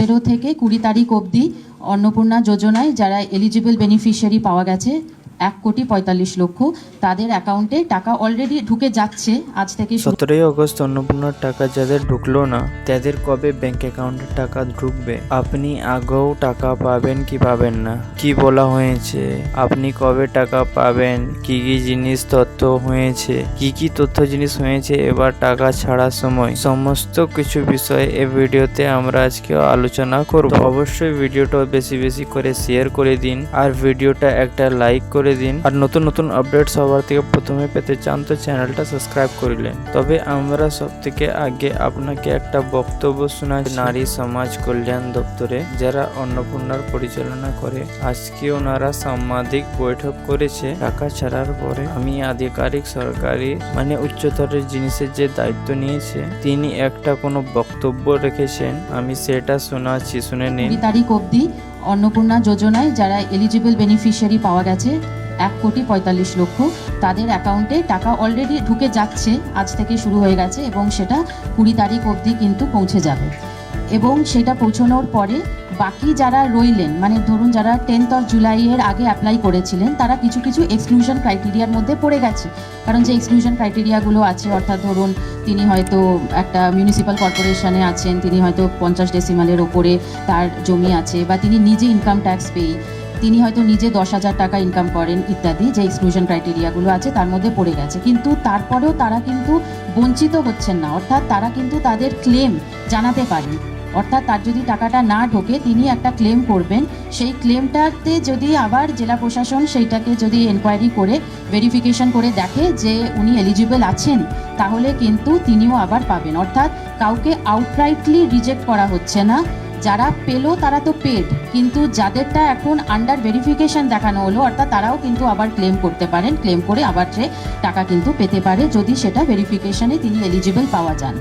17 থেকে 20 তারিখ অবধি অন্নপূর্ণা যোজনায় যারা এলিজিবল বেনিফিশিয়ারি পাওয়া গেছে 1,45,00,000 তাদের অ্যাকাউন্টে টাকা অলরেডি ঢুকে যাচ্ছে আজ থেকে। 17 আগস্ট অন্নপূর্ণার টাকা যাদের ঢুকলো না তাদের কবে ব্যাংক অ্যাকাউন্টে টাকা ঢুকবে, আপনি আগেও টাকা পাবেন কি পাবেন না, কি বলা হয়েছে, আপনি কবে টাকা পাবেন, কি কি জিনিস তথ্য হয়েছে, কি কি তথ্য জিনিস হয়েছে এবার টাকা ছাড়ার সময়, সমস্ত কিছু বিষয়ে এই ভিডিওতে আমরা আজকে আলোচনা করব। অবশ্যই ভিডিওটা বেশি বেশি করে শেয়ার করে দিন আর ভিডিওটা একটা লাইক করে দিন। আর নতুন নতুন আপডেট সবার থেকে প্রথমে পেতে চান তো চ্যানেলটা সাবস্ক্রাইব করলেন। তবে আমরা সব থেকে আগে আপনাকে একটা বক্তব্য শোনাই নারী সমাজ কল্যাণ দপ্তরে যারা অন্নপূর্ণার পরিচালনা করে। আজকে ওনারা সাংবাদিক বৈঠক করেছে টাকা ছাড়ার পরে। আমি আধিকারিক সরকারি উচ্চতরের জিনিসের যে দায়িত্ব নিয়েছে তিনি একটা কোনো বক্তব্য রেখেছেন, আমি সেটা শোনাচ্ছি, শুনে নিন। 20 তারিখ অবধি অন্নপূর্ণা যোজনায় যারা এলিজিবল বেনিফিশিয়ারি পাওয়া গেছে 1,45,00,000 তাদের অ্যাকাউন্টে টাকা অলরেডি ঢুকে যাচ্ছে আজ থেকে শুরু হয়ে গেছে এবং সেটা 20 তারিখ অবধি কিন্তু পৌঁছে যাবে। এবং সেটা পৌঁছানোর পরে বাকি যারা রইলেন ধরুন যারা 10th জুলাইয়ের আগে অ্যাপ্লাই করেছিলেন তারা কিছু কিছু এক্সক্লুশন ক্রাইটেরিয়ার মধ্যে পড়ে গেছে। কারণ যে এক্সক্লুশন ক্রাইটেরিয়াগুলো আছে, অর্থাৎ ধরুন তিনি হয়তো একটা মিউনিসিপ্যাল কর্পোরেশনে আছেন, তিনি হয়তো 50 ডেসিমালের ওপরে তার জমি আছে, বা তিনি নিজে ইনকাম ট্যাক্স পেয়ে, তিনি হয়তো নিজে 10,000 টাকা ইনকাম করেন ইত্যাদি, যে এক্সক্লুশন ক্রাইটেরিয়াগুলো আছে তার মধ্যে পড়ে গেছে। কিন্তু তারপরেও তারা কিন্তু বঞ্চিত হচ্ছেন না, অর্থাৎ তারা কিন্তু তাদের ক্লেম জানাতে পারেন। অর্থাৎ তার যদি টাকাটা না ঢোকে তিনি একটা ক্লেম করবেন, সেই ক্লেমটাতে যদি আবার জেলা প্রশাসন সেইটাকে যদি এনকোয়ারি করে ভেরিফিকেশন করে দেখে যে উনি এলিজিবল আছেন তাহলে কিন্তু তিনিও আবার পাবেন। অর্থাৎ কাউকে আউটরাইটলি রিজেক্ট করা হচ্ছে না। যারা পেলো তারা তো পেড, কিন্তু যাদেরটা এখন আন্ডার ভেরিফিকেশন দেখানো হলো অর্থাৎ তারাও কিন্তু আবার ক্লেম করতে পারেন, ক্লেম করে আবার সে টাকা কিন্তু পেতে পারে যদি সেটা ভেরিফিকেশনে তিনি এলিজিবল পাওয়া যান।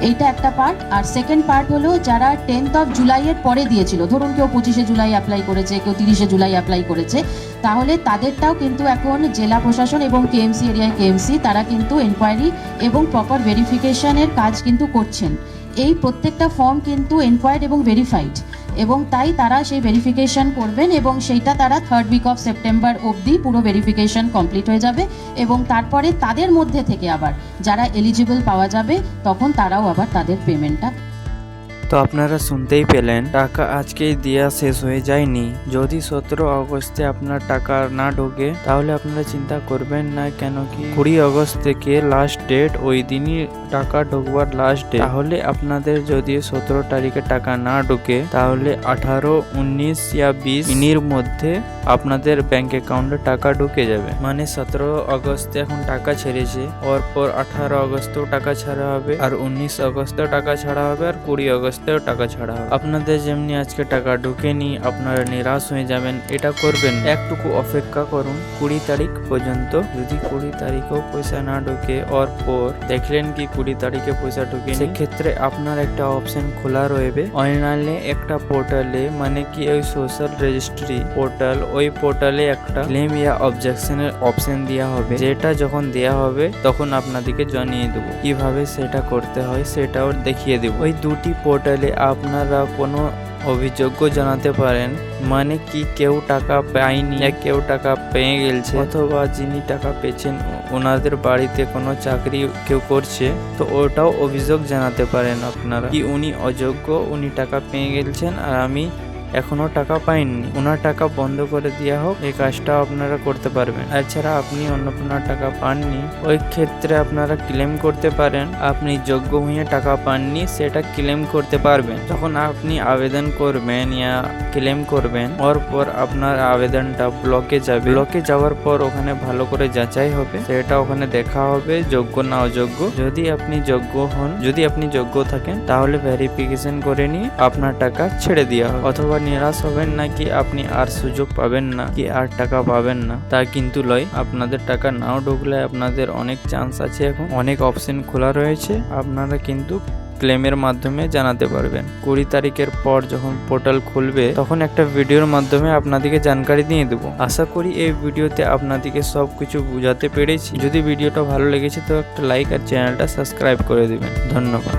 এইটা একটা পার্ট। আর সেকেন্ড পার্ট হলো যারা 10th জুলাইয়ের পরে দিয়েছিল, ধরুন কেউ 25শে জুলাই অ্যাপ্লাই করেছে, কেউ 30শে জুলাই অ্যাপ্লাই করেছে, তাহলে তাদেরটাও কিন্তু এখন জেলা প্রশাসন এবং কেএমসি এরিয়ায় কেএমসি তারা কিন্তু এনকোয়ারি এবং প্রপার ভেরিফিকেশনের কাজ কিন্তু করছেন। এই প্রত্যেকটা ফর্ম কিন্তু এনকোয়ার্ড এবং ভেরিফাইড, এবং তাই তারা সেই ভেরিফিকেশন করবেন এবং সেইটা তারা 3rd উইক অফ সেপ্টেম্বর অবধি পুরো ভেরিফিকেশন কমপ্লিট হয়ে যাবে। এবং তারপরে তাদের মধ্যে থেকে আবার যারা এলিজিবল পাওয়া যাবে তখন তারাও আবার তাদের পেমেন্টটা। তো আপনারা শুনতেই পেলেন, টাকা আজকেই দেওয়া শেষ হয়ে যায়নি। যদি 17 আগস্টে আপনার টাকা না ঢোকে তাহলে আপনারা চিন্তা করবেন না, কেন কি 20 আগস্ট থেকে লাস্ট ডেট, ওই দিনই টাকা ঢোকবার লাস্ট ডেট। তাহলে আপনাদের যদি 17 তারিখে টাকা না ঢোকে তাহলে 18, 19 या 20 ইনির মধ্যে আপনাদের ব্যাংক অ্যাকাউন্টে টাকা ঢুকে যাবে। 17 আগস্টে এখন টাকা ছেড়েছে, ওর পর 18 আগস্টেও টাকা ছাড়া হবে, আর 19 আগস্টেও টাকা ছাড়া হবে, আর 20 আগস্টেও টাকা ছাড়া হবে। আপনাদের যেমনি আজকে টাকা ঢুকেনি আপনারা নিরাশ হয়ে যাবেন, এটা করবেন, একটুকু অপেক্ষা করুন 20 তারিখ পর্যন্ত। যদি 20 তারিখেও পয়সা না ঢোকে, ওর পর দেখলেন কি 20 তারিখে পয়সা ঢুকে, সেক্ষেত্রে আপনার একটা অপশন খোলা রয়েবে অনলাইনে একটা পোর্টালে, কি ওই সোশ্যাল রেজিস্ট্রি পোর্টাল, ওই পোর্টালে একটা ক্লেম ইয়া অবজেকশনের অপশন দেওয়া হবে, যেটা যখন দেওয়া হবে তখন আপনাদেরকে জানিয়ে দেবো কিভাবে সেটা করতে হয়, সেটাও দেখিয়ে দেবো। ওই দুটি পোর্টালে আপনারা কোনো অভিযোগ জানাতে পারেন, কি কেউ টাকা পায়নি, কেউ টাকা পেয়ে গেছে, অথবা যিনি টাকা পেয়েছেন ওনাদের বাড়িতে কোনো চাকরি কেউ করছে, তো ওটাও অভিযোগ জানাতে পারেন আপনারা কি উনি অযোগ্য, উনি টাকা পেয়ে গেছেন আর আমি এখনো টাকা পাইনি, ওনার টাকা বন্ধ করে দেওয়া হোক, এই কাজটা আপনারা করতে পারবেন। এছাড়া আপনি অন্নপূর্ণার টাকা পাননি, ওই ক্ষেত্রে আপনারা ক্লেম করতে পারেন, আপনি যোগ্য হয়ে টাকা পাননি সেটা ক্লেম করতে পারবেন। যখন আপনি আবেদন করবেন ইয়া ক্লেম করবেন, ওর পর আপনার আবেদনটা ব্লকে যাবে, ব্লকে যাওয়ার পর ওখানে ভালো করে যাচাই হবে, সেটা ওখানে দেখা হবে যোগ্য না অযোগ্য। যদি আপনি যোগ্য হন, যদি আপনি যোগ্য থাকেন তাহলে ভেরিফিকেশন করে নিয়ে আপনার টাকা ছেড়ে দেওয়া হবে। অথবা নিরাশ হবেন না কি আপনি আর সুযোগ পাবেন না, কি আর টাকা পাবেন না, তা কিন্তু লয়। আপনাদের টাকা নাও ঢুকলে আপনাদের অনেক চান্স আছে, এখন অনেক অপশন খোলা রয়েছে, আপনারা কিন্তু ক্লেমের মাধ্যমে জানাতে পারবেন। 20 তারিখের পর যখন পোর্টাল খুলবে তখন একটা ভিডিওর মাধ্যমে আপনাদেরকে জানকারি দিয়ে দেবো। আশা করি এই ভিডিওতে আপনাদেরকে সবকিছু বুঝাতে পেরেছি। যদি ভিডিওটা ভালো লেগেছে তো একটা লাইক আর চ্যানেলটা সাবস্ক্রাইব করে দিবেন। ধন্যবাদ।